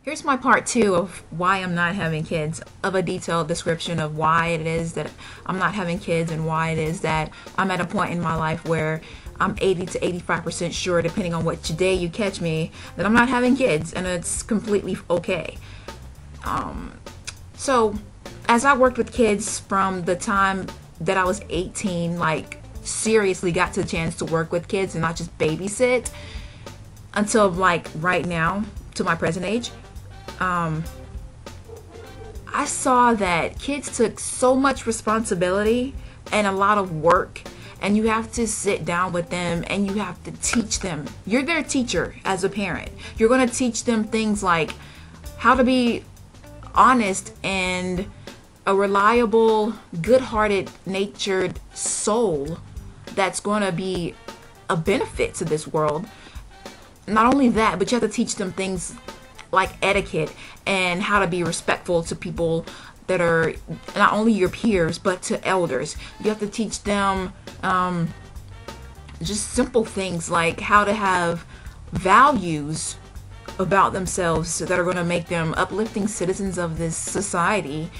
Here's my part two of why I'm not having kids, of a detailed description of why it is that I'm not having kids and why it is that I'm at a point in my life where I'm 80 to 85% sure, depending on what day you catch me, that I'm not having kids, and it's completely okay. So as I worked with kids from the time that I was 18, like seriously got to the chance to work with kids and not just babysit, until like right now, to my present age, I saw that kids took so much responsibility and a lot of work, and you have to sit down with them and you have to teach them. You're their teacher as a parent. You're going to teach them things like how to be honest and a reliable, good-hearted, natured soul that's going to be a benefit to this world. Not only that, but you have to teach them things like etiquette and how to be respectful to people that are not only your peers but to elders. You have to teach them just simple things like how to have values about themselves that are going to make them uplifting citizens of this society.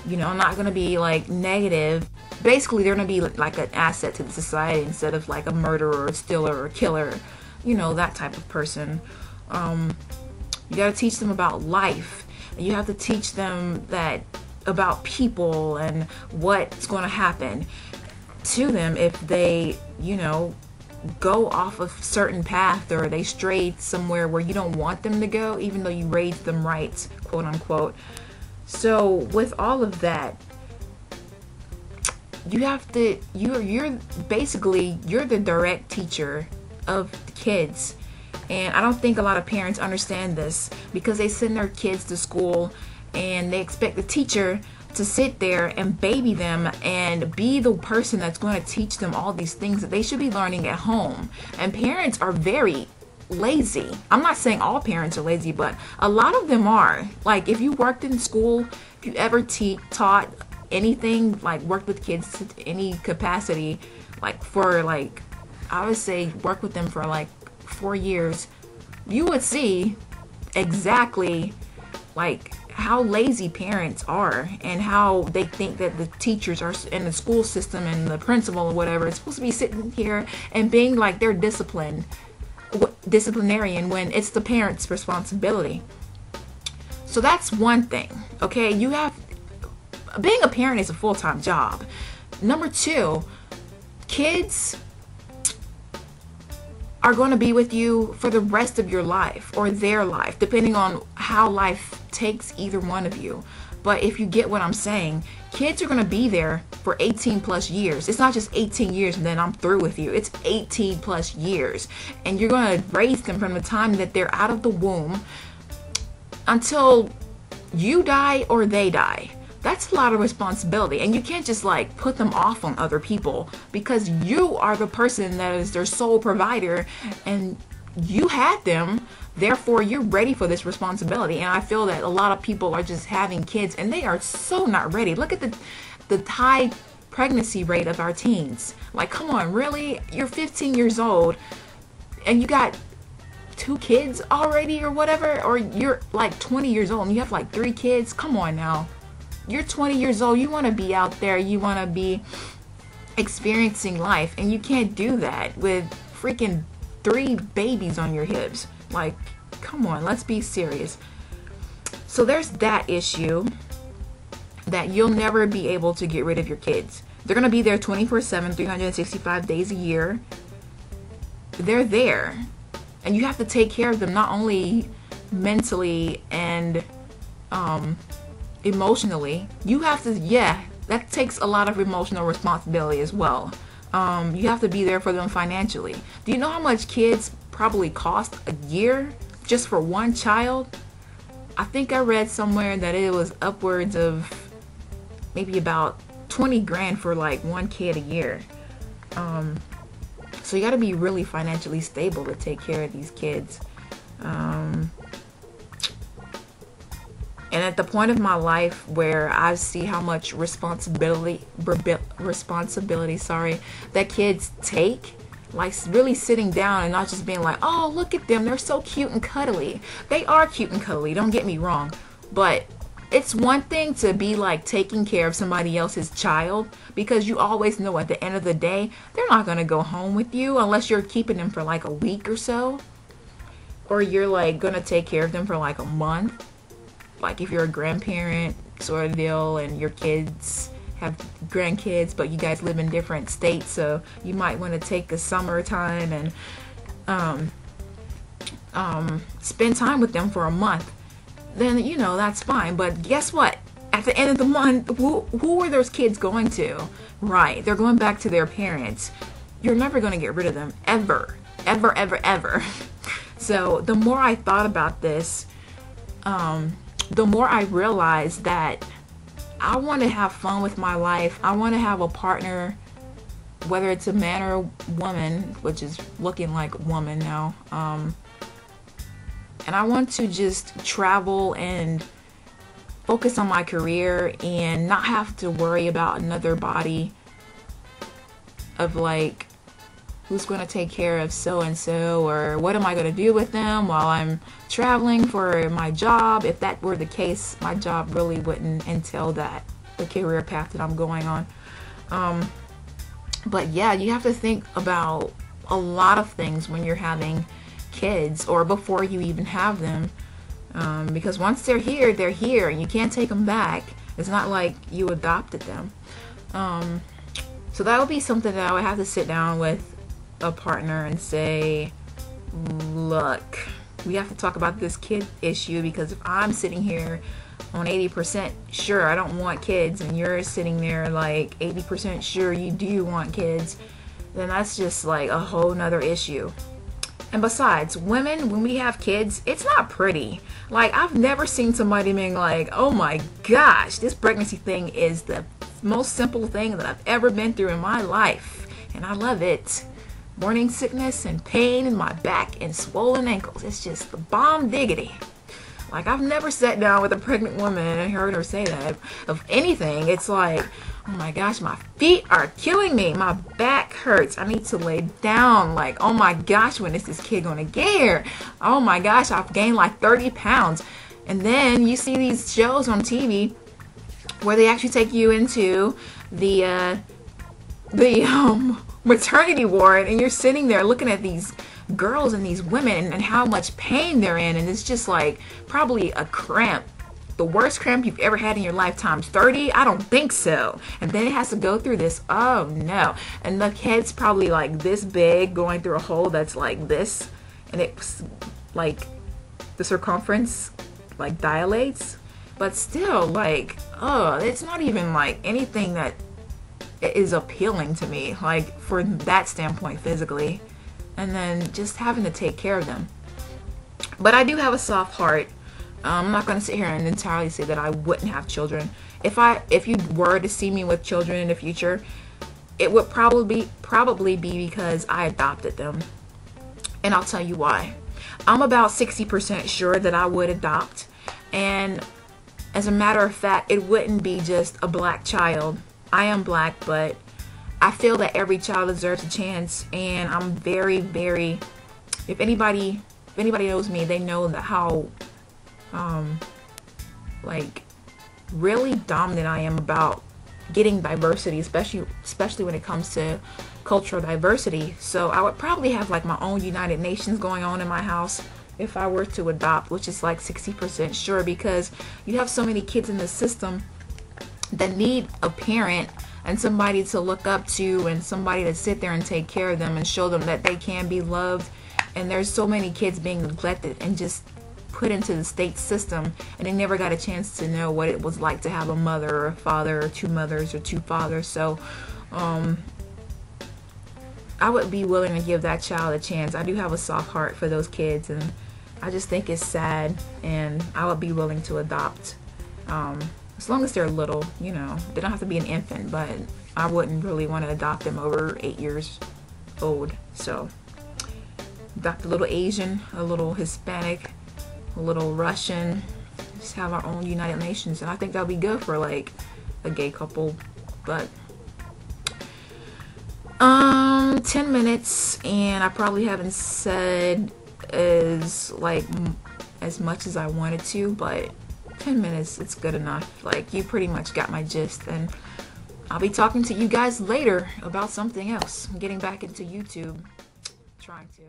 You know, not going to be like negative. Basically, they're going to be like an asset to the society instead of like a murderer or stealer or killer, you know, that type of person. You got to teach them about life. You have to teach them that about people and what's going to happen to them if they, you know, go off a certain path or they stray somewhere where you don't want them to go, even though you raised them right, quote unquote. So with all of that, you have to, you're basically, you're the direct teacher of the kids. And I don't think a lot of parents understand this, because they send their kids to school and they expect the teacher to sit there and baby them and be the person that's going to teach them all these things that they should be learning at home. And parents are very lazy. I'm not saying all parents are lazy, but a lot of them are. Like, if you worked in school, if you ever taught anything, like worked with kids to any capacity, like for like, I would say work with them for like 4 years, you would see exactly like how lazy parents are and how they think that the teachers are in the school system and the principal or whatever is supposed to be sitting here and being like their disciplinarian when it's the parents' responsibility. So that's one thing, okay? You have, being a parent is a full-time job. Number two, kids are going to be with you for the rest of your life, or their life, depending on how life takes either one of you. But if you get what I'm saying, kids are going to be there for 18 plus years. It's not just 18 years and then I'm through with you. It's 18 plus years. And you're going to raise them from the time that they're out of the womb until you die or they die. That's a lot of responsibility, and you can't just like put them off on other people, because you are the person that is their sole provider and you had them, therefore you're ready for this responsibility. And I feel that a lot of people are just having kids and they are so not ready. Look at the high pregnancy rate of our teens. Like, come on, really? You're 15 years old and you got 2 kids already or whatever, or you're like 20 years old and you have like 3 kids. Come on now. You're 20 years old, you want to be out there, you want to be experiencing life, and you can't do that with freaking 3 babies on your hips. Like, come on, let's be serious. So there's that issue, that you'll never be able to get rid of your kids. They're going to be there 24/7, 365 days a year. They're there, and you have to take care of them, not only mentally and emotionally. You have to, yeah, that takes a lot of emotional responsibility as well. You have to be there for them financially. Do you know how much kids probably cost a year just for one child? I think I read somewhere that it was upwards of maybe about 20 grand for like one kid a year. So you got to be really financially stable to take care of these kids. And at the point of my life where I see how much responsibility that kids take, like really sitting down and not just being like, oh, look at them, they're so cute and cuddly. They are cute and cuddly, don't get me wrong, but it's one thing to be like taking care of somebody else's child, because you always know at the end of the day they're not going to go home with you unless you're keeping them for like a week or so, or you're like going to take care of them for like a month, like if you're a grandparent sort of deal and your kids have grandkids but you guys live in different states, so you might want to take the summertime and spend time with them for a month. Then you know that's fine. But guess what, at the end of the month, who are those kids going to? Right, they're going back to their parents. You're never going to get rid of them, ever, ever, ever, ever. So the more I thought about this, the more I realized that I want to have fun with my life. I want to have a partner, whether it's a man or woman, which is looking like woman now. And I want to just travel and focus on my career and not have to worry about another body of like, who's going to take care of so and so, or what am I going to do with them while I'm traveling for my job. If that were the case, my job really wouldn't entail that, the career path that I'm going on. But yeah, you have to think about a lot of things when you're having kids, or before you even have them, because once they're here and you can't take them back. It's not like you adopted them. So that would be something that I would have to sit down with a partner and say, look, we have to talk about this kid issue, because if I'm sitting here on 80% sure I don't want kids, and you're sitting there like 80% sure you do want kids, then that's just like a whole nother issue. And besides, women, when we have kids, it's not pretty. Like, I've never seen somebody being like, oh my gosh, this pregnancy thing is the most simple thing that I've ever been through in my life, and I love it. Morning sickness and pain in my back and swollen ankles. It's just the bomb diggity. Like, I've never sat down with a pregnant woman and heard her say that. Of anything, it's like, oh my gosh, my feet are killing me. My back hurts. I need to lay down. Like, oh my gosh, when is this kid gonna get here? Oh my gosh, I've gained like 30 pounds. And then you see these shows on TV where they actually take you into the maternity ward, and you're sitting there looking at these girls and these women and how much pain they're in, and it's just like probably a cramp, the worst cramp you've ever had in your life times 30. I don't think so. And then it has to go through this, oh no, and the kid's probably like this big going through a hole that's like this, and it's like the circumference like dilates, but still like, oh, it's not even like anything that is appealing to me, like for that standpoint physically. And then just having to take care of them. But I do have a soft heart. I'm not going to sit here and entirely say that I wouldn't have children. If you were to see me with children in the future, it would probably be because I adopted them. And I'll tell you why. I'm about 60% sure that I would adopt. And as a matter of fact, it wouldn't be just a black child. I am black, but I feel that every child deserves a chance, and I'm very, very, if anybody knows me, they know that how like really dominant I am about getting diversity, especially when it comes to cultural diversity. So I would probably have like my own United Nations going on in my house if I were to adopt, which is like 60% sure, because you have so many kids in the system that need a parent and somebody to look up to, and somebody to sit there and take care of them and show them that they can be loved. And there's so many kids being neglected and just put into the state system, and they never got a chance to know what it was like to have a mother or a father, or two mothers or two fathers. So I would be willing to give that child a chance. I do have a soft heart for those kids, and I just think it's sad, and I would be willing to adopt. As long as they're little, you know, they don't have to be an infant, but I wouldn't really want to adopt them over 8 years old. So adopt a little Asian, a little Hispanic, a little Russian, just have our own United Nations, and I think that'll be good for like a gay couple. But doing 10 minutes, and I probably haven't said as much as I wanted to, but 10 minutes, it's good enough. Like, you pretty much got my gist, and I'll be talking to you guys later about something else. I'm getting back into YouTube, trying to.